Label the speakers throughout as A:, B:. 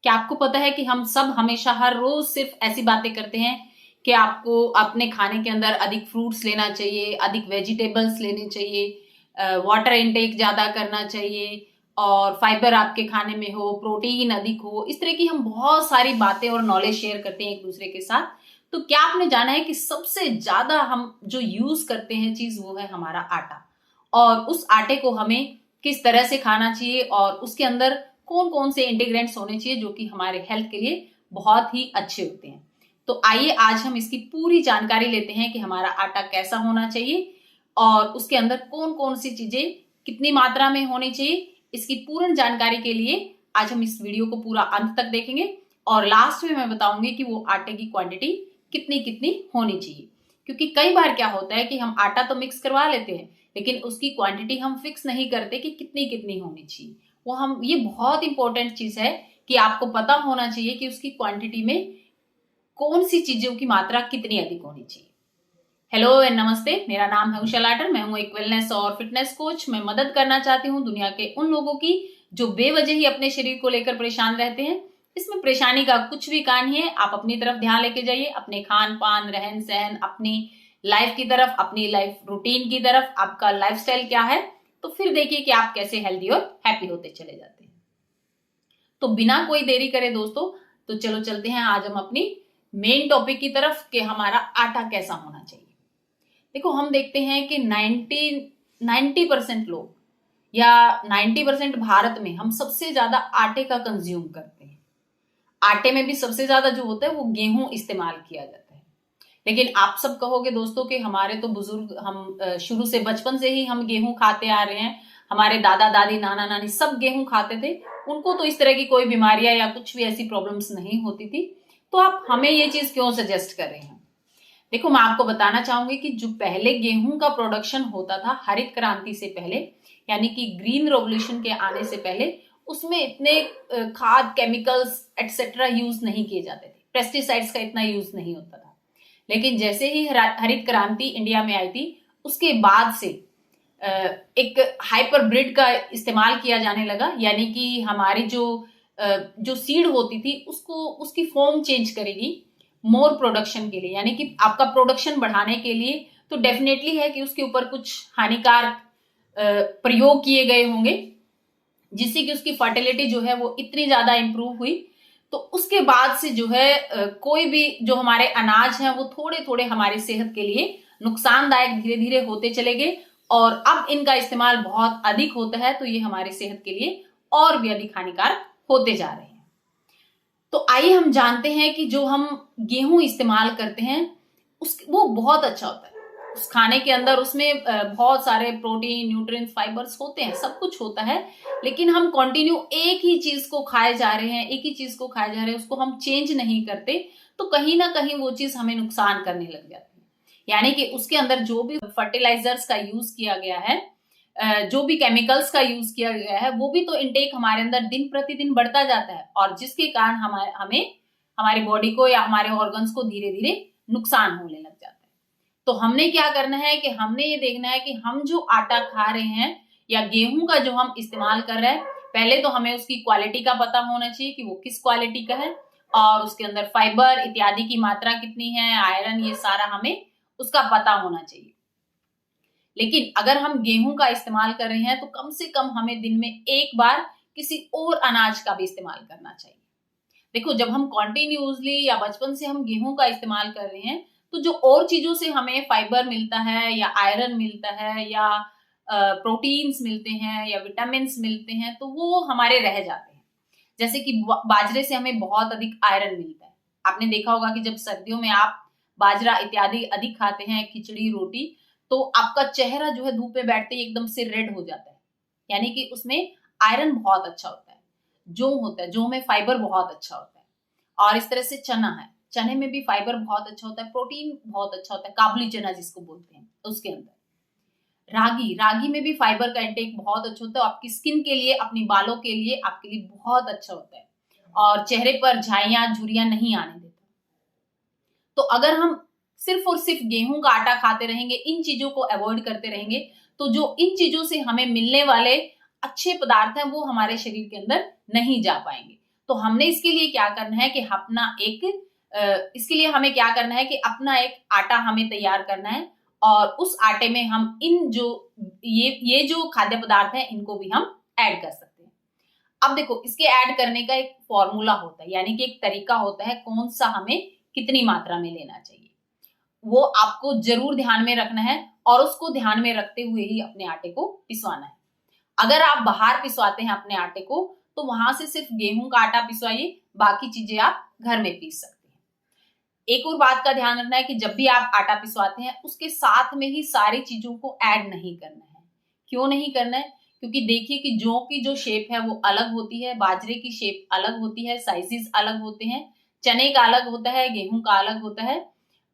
A: क्या आपको पता है कि हम सब हमेशा हर रोज सिर्फ ऐसी बातें करते हैं कि आपको अपने खाने के अंदर अधिक फ्रूट्स लेना चाहिए, अधिक वेजिटेबल्स लेने चाहिए, वाटर इनटेक ज्यादा करना चाहिए और फाइबर आपके खाने में हो, प्रोटीन अधिक हो। इस तरह की हम बहुत सारी बातें और नॉलेज शेयर करते हैं एक दूसरे के साथ। तो क्या आपने जाना है कि सबसे ज्यादा हम जो यूज करते हैं चीज वो है हमारा आटा। और उस आटे को हमें किस तरह से खाना चाहिए और उसके अंदर कौन कौन से इंटीग्रेंट्स होने चाहिए जो कि हमारे हेल्थ के लिए बहुत ही अच्छे होते हैं। तो आइए आज हम इसकी पूरी जानकारी लेते हैं कि हमारा आटा कैसा होना चाहिए और उसके अंदर कौन कौन सी चीजें कितनी मात्रा में होनी चाहिए। इसकी पूर्ण जानकारी के लिए आज हम इस वीडियो को पूरा अंत तक देखेंगे और लास्ट में मैं बताऊंगी कि वो आटे की क्वांटिटी कितनी कितनी होनी चाहिए। क्योंकि कई बार क्या होता है कि हम आटा तो मिक्स करवा लेते हैं लेकिन उसकी क्वांटिटी हम फिक्स नहीं करते कि कितनी कितनी होनी चाहिए। वो हम ये बहुत इंपॉर्टेंट चीज है कि आपको पता होना चाहिए कि उसकी क्वांटिटी में कौन सी चीजों की मात्रा कितनी अधिक होनी चाहिए। हेलो एंड नमस्ते, मेरा नाम है उषा लाटर। मैं हूं एक वेलनेस और फिटनेस कोच। मैं मदद करना चाहती हूं दुनिया के उन लोगों की जो बेवजह ही अपने शरीर को लेकर परेशान रहते हैं। इसमें परेशानी का कुछ भी कारण है, आप अपनी तरफ ध्यान लेके जाइए, अपने खान पान, रहन सहन, अपनी लाइफ की तरफ, अपनी लाइफ रूटीन की तरफ। आपका लाइफस्टाइल क्या है, तो फिर देखिए कि आप कैसे हेल्दी और हैप्पी होते चले जाते हैं। तो बिना कोई देरी करे दोस्तों, तो चलो चलते हैं आज हम अपनी मेन टॉपिक की तरफ कि हमारा आटा कैसा होना चाहिए। देखो, हम देखते हैं कि 90% लोग या 90% भारत में हम सबसे ज्यादा आटे का कंज्यूम करते हैं। आटे में भी सबसे ज्यादा जो होता है वो गेहूं इस्तेमाल किया जाता है। लेकिन आप सब कहोगे दोस्तों कि हमारे तो बुजुर्ग, हम शुरू से बचपन से ही हम गेहूं खाते आ रहे हैं, हमारे दादा दादी नाना नानी सब गेहूं खाते थे, उनको तो इस तरह की कोई बीमारियां या कुछ भी ऐसी प्रॉब्लम्स नहीं होती थी। तो आप हमें ये चीज क्यों सजेस्ट कर रहे हैं? देखो, मैं आपको बताना चाहूंगी कि जो पहले गेहूं का प्रोडक्शन होता था हरित क्रांति से पहले, यानी कि ग्रीन रेवोल्यूशन के आने से पहले, उसमें इतने खाद, केमिकल्स एक्सेट्रा यूज नहीं किए जाते थे, पेस्टिसाइड्स का इतना यूज नहीं होता था। लेकिन जैसे ही हरित क्रांति इंडिया में आई थी, उसके बाद से एक हाइपरब्रिड का इस्तेमाल किया जाने लगा। यानी कि हमारी जो सीड होती थी उसको, उसकी फॉर्म चेंज करेगी मोर प्रोडक्शन के लिए, यानी कि आपका प्रोडक्शन बढ़ाने के लिए। तो डेफिनेटली है कि उसके ऊपर कुछ हानिकारक प्रयोग किए गए होंगे जिससे कि उसकी फर्टिलिटी जो है वो इतनी ज्यादा इंप्रूव हुई। तो उसके बाद से जो है कोई भी जो हमारे अनाज हैं वो थोड़े थोड़े हमारी सेहत के लिए नुकसानदायक धीरे धीरे होते चले गए और अब इनका इस्तेमाल बहुत अधिक होता है, तो ये हमारी सेहत के लिए और भी अधिक हानिकारक होते जा रहे हैं। तो आइए हम जानते हैं कि जो हम गेहूं इस्तेमाल करते हैं वो बहुत अच्छा होता है। उस खाने के अंदर उसमें बहुत सारे प्रोटीन, न्यूट्रिएंट्स, फाइबर्स होते हैं, सब कुछ होता है। लेकिन हम कंटिन्यू एक ही चीज को खाए जा रहे हैं, एक ही चीज को खाए जा रहे हैं, उसको हम चेंज नहीं करते, तो कहीं ना कहीं वो चीज हमें नुकसान करने लग जाती है। यानी कि उसके अंदर जो भी फर्टिलाइजर्स का यूज किया गया है, जो भी केमिकल्स का यूज किया गया है, वो भी तो इनटेक हमारे अंदर दिन प्रतिदिन बढ़ता जाता है और जिसके कारण हमें हमारी बॉडी को या हमारे ऑर्गन्स को धीरे धीरे नुकसान होने लग जाता है। तो हमने क्या करना है कि हमने ये देखना है कि हम जो आटा खा रहे हैं या गेहूं का जो हम इस्तेमाल कर रहे हैं, पहले तो हमें उसकी क्वालिटी का पता होना चाहिए कि वो किस क्वालिटी का है और उसके अंदर फाइबर इत्यादि की मात्रा कितनी है, आयरन, ये सारा हमें उसका पता होना चाहिए। लेकिन अगर हम गेहूं का इस्तेमाल कर रहे हैं तो कम से कम हमें दिन में एक बार किसी और अनाज का भी इस्तेमाल करना चाहिए। देखो, जब हम कॉन्टिन्यूसली या बचपन से हम गेहूं का इस्तेमाल कर रहे हैं तो जो और चीजों से हमें फाइबर मिलता है या आयरन मिलता है या प्रोटीन्स मिलते हैं या विटामिन मिलते हैं, तो वो हमारे रह जाते हैं। जैसे कि बाजरे से हमें बहुत अधिक आयरन मिलता है। आपने देखा होगा कि जब सर्दियों में आप बाजरा इत्यादि अधिक खाते हैं, खिचड़ी, रोटी, तो आपका चेहरा जो है धूप में बैठते ही एकदम से रेड हो जाता है। यानी कि उसमें आयरन बहुत अच्छा होता है। जौ होता है, जौ में फाइबर बहुत अच्छा होता है। और इस तरह से चना है, चने में भी फाइबर बहुत अच्छा होता है, प्रोटीन बहुत अच्छा होता है, काबुली चना जिसको बोलते हैं उसके अंदर। रागी, रागी में भी फाइबर का इंटेक बहुत अच्छा होता है, आपकी स्किन के लिए, अपनी बालों के लिए, आपके लिए बहुत अच्छा होता है और चेहरे पर झाइयां, झुर्रियां नहीं आने देता। तो अगर हम सिर्फ और सिर्फ गेहूं का आटा खाते रहेंगे, इन चीजों को अवॉइड करते रहेंगे, तो जो इन चीजों से हमें मिलने वाले अच्छे पदार्थ हैं वो हमारे शरीर के अंदर नहीं जा पाएंगे। तो हमने इसके लिए क्या करना है कि इसके लिए हमें क्या करना है कि अपना एक आटा हमें तैयार करना है, और उस आटे में हम इन जो ये जो खाद्य पदार्थ हैं इनको भी हम ऐड कर सकते हैं। अब देखो, इसके ऐड करने का एक फॉर्मूला होता है, यानी कि एक तरीका होता है कौन सा हमें कितनी मात्रा में लेना चाहिए, वो आपको जरूर ध्यान में रखना है, और उसको ध्यान में रखते हुए ही अपने आटे को पिसवाना है। अगर आप बाहर पिसवाते हैं अपने आटे को, तो वहां से सिर्फ गेहूं का आटा पिसवाइए, बाकी चीजें आप घर में पीस सकते हैं। एक और बात का ध्यान रखना है कि जब भी आप आटा पिसवाते हैं, उसके साथ में ही सारी चीजों को ऐड नहीं करना है। क्यों नहीं करना है? क्योंकि देखिए कि जौ की जो शेप है वो अलग होती है, बाजरे की शेप अलग होती है, साइजेस अलग होते हैं, चने का अलग होता है, गेहूं का अलग होता है,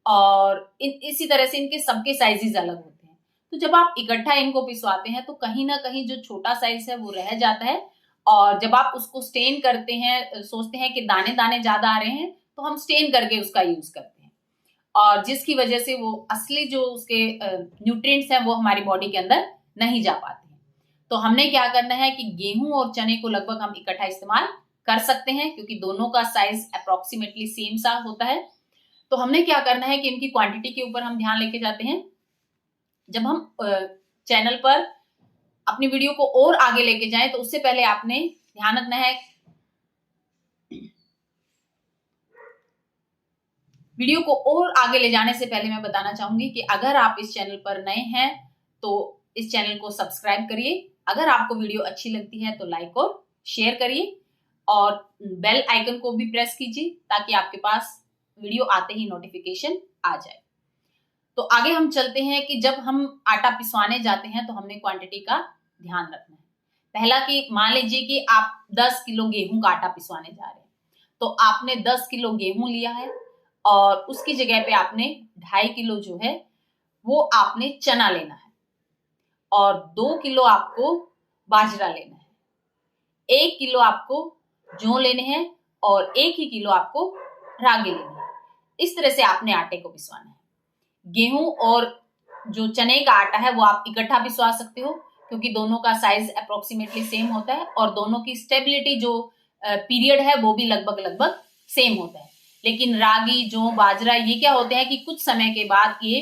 A: और इसी तरह से इनके सबके साइजेस अलग होते हैं। तो जब आप इकट्ठा इनको पिसवाते हैं तो कहीं ना कहीं जो छोटा साइज है वो रह जाता है, और जब आप उसको स्टेन करते हैं, सोचते हैं कि दाने दाने ज्यादा आ रहे हैं, तो हम स्टेन करके उसका यूज करते हैं, और जिसकी वजह से वो असली जो उसके न्यूट्रिएंट्स हैं वो हमारी बॉडी के अंदर नहीं जा पाते हैं। तो हमने क्या करना है कि गेहूं और चने को लगभग हम इकट्ठा इस्तेमाल कर सकते हैं, क्योंकि दोनों का साइज अप्रोक्सीमेटली सेम सा होता है। तो हमने क्या करना है कि इनकी क्वांटिटी के ऊपर हम ध्यान लेके जाते हैं। जब हम चैनल पर अपनी वीडियो को और आगे लेके जाएं, तो उससे पहले आपने ध्यान रखना है, वीडियो को और आगे ले जाने से पहले मैं बताना चाहूंगी कि अगर आप इस चैनल पर नए हैं तो इस चैनल को सब्सक्राइब करिए। अगर आपको वीडियो अच्छी लगती है तो लाइक और शेयर करिए, और बेल आइकन को भी प्रेस कीजिए ताकि आपके पास वीडियो आते ही नोटिफिकेशन आ जाए। तो आगे हम चलते हैं कि जब हम आटा पिसवाने जाते हैं तो हमने क्वांटिटी का ध्यान रखना है। पहला कि मान लीजिए कि आप 10 किलो गेहूं का आटा पिसवाने जा रहे हैं, तो आपने 10 किलो गेहूं लिया है, और उसकी जगह पे आपने 2.5 किलो जो है वो आपने चना लेना है, और 2 किलो आपको बाजरा लेना है, 1 किलो आपको जौ लेने हैं, और 1 ही किलो आपको रागी लेनी है। इस तरह से आपने आटे को पिसवाना है। गेहूं और जो चने का आटा है वो आप इकट्ठा पिसवा सकते हो, क्योंकि दोनों का साइज अप्रोक्सीमेटली सेम होता है, और दोनों की स्टेबिलिटी जो पीरियड है वो भी लगभग सेम होता है। लेकिन रागी, जौ, बाजरा ये क्या होते हैं कि कुछ समय के बाद ये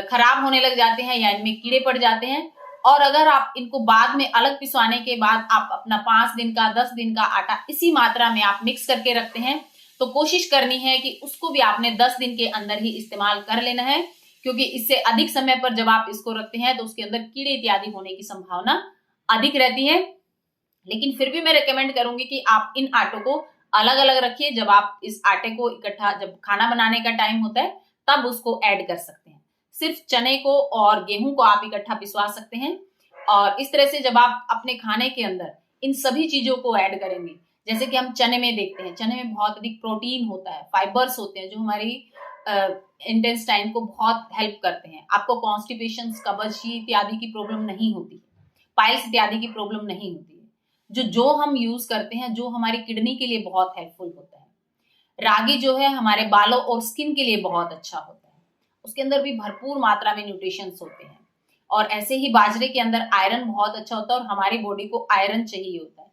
A: खराब होने लग जाते हैं, या इनमें कीड़े पड़ जाते हैं, और अगर आप इनको बाद में अलग पिसवाने के बाद आप अपना 5 दिन का 10 दिन का आटा इसी मात्रा में आप मिक्स करके रखते हैं, तो कोशिश करनी है कि उसको भी आपने 10 दिन के अंदर ही इस्तेमाल कर लेना है, क्योंकि इससे अधिक समय पर जब आप इसको रखते हैं तो उसके अंदर कीड़े इत्यादि होने की संभावना अधिक रहती है। लेकिन फिर भी मैं रेकमेंड करूंगी कि आप इन आटों को अलग अलग रखिए। जब आप इस आटे को इकट्ठा, जब खाना बनाने का टाइम होता है तब उसको ऐड कर सकते हैं। सिर्फ चने को और गेहूं को आप इकट्ठा पिसवा सकते हैं, और इस तरह से जब आप अपने खाने के अंदर इन सभी चीजों को ऐड करेंगे, जैसे कि हम चने में देखते हैं, चने में बहुत अधिक प्रोटीन होता है, फाइबर्स होते हैं जो हमारी इंटेस्टाइन को बहुत हेल्प करते हैं। आपको कॉन्स्टिपेशन, कब्ज इत्यादि की प्रॉब्लम नहीं होती है, पाइल्स इत्यादि की प्रॉब्लम नहीं होती है। जो हम यूज करते हैं, जो हमारी किडनी के लिए बहुत हेल्पफुल होता है। रागी जो है हमारे बालों और स्किन के लिए बहुत अच्छा होता है, उसके अंदर भी भरपूर मात्रा में न्यूट्रिशंस होते हैं। और ऐसे ही बाजरे के अंदर आयरन बहुत अच्छा होता है, और हमारी बॉडी को आयरन चाहिए होता है।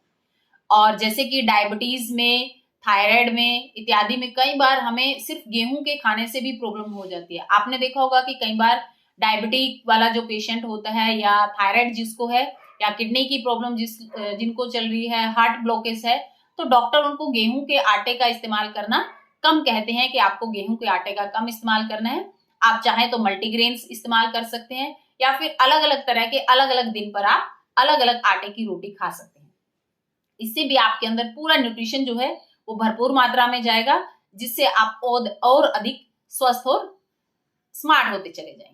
A: और जैसे कि डायबिटीज में, थायराइड में इत्यादि में कई बार हमें सिर्फ गेहूं के खाने से भी प्रॉब्लम हो जाती है। आपने देखा होगा कि कई बार डायबिटिक वाला जो पेशेंट होता है, या थायराइड जिसको है, या किडनी की प्रॉब्लम जिनको चल रही है, हार्ट ब्लॉकेज है, तो डॉक्टर उनको गेहूं के आटे का इस्तेमाल करना कम कहते हैं कि आपको गेहूं के आटे का कम इस्तेमाल करना है। आप चाहें तो मल्टीग्रेन्स इस्तेमाल कर सकते हैं, या फिर अलग अलग तरह के अलग अलग दिन पर आप अलग अलग आटे की रोटी खा सकते हैं। इससे भी आपके अंदर पूरा न्यूट्रिशन जो है वो भरपूर मात्रा में जाएगा, जिससे आप और अधिक स्वस्थ और स्मार्ट होते चले जाएंगे।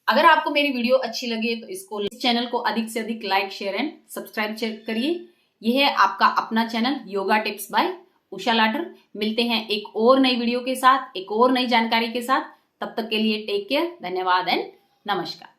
A: अगर आपको मेरी वीडियो अच्छी लगे तो इस चैनल को अधिक से अधिक लाइक, शेयर एंड सब्सक्राइब करिए। यह है आपका अपना channel yoga tips by Usha Lathar. मिलते हैं एक और नई वीडियो के साथ, एक और नई जानकारी के साथ। तब तक के लिए टेक केयर, धन्यवाद एंड नमस्कार।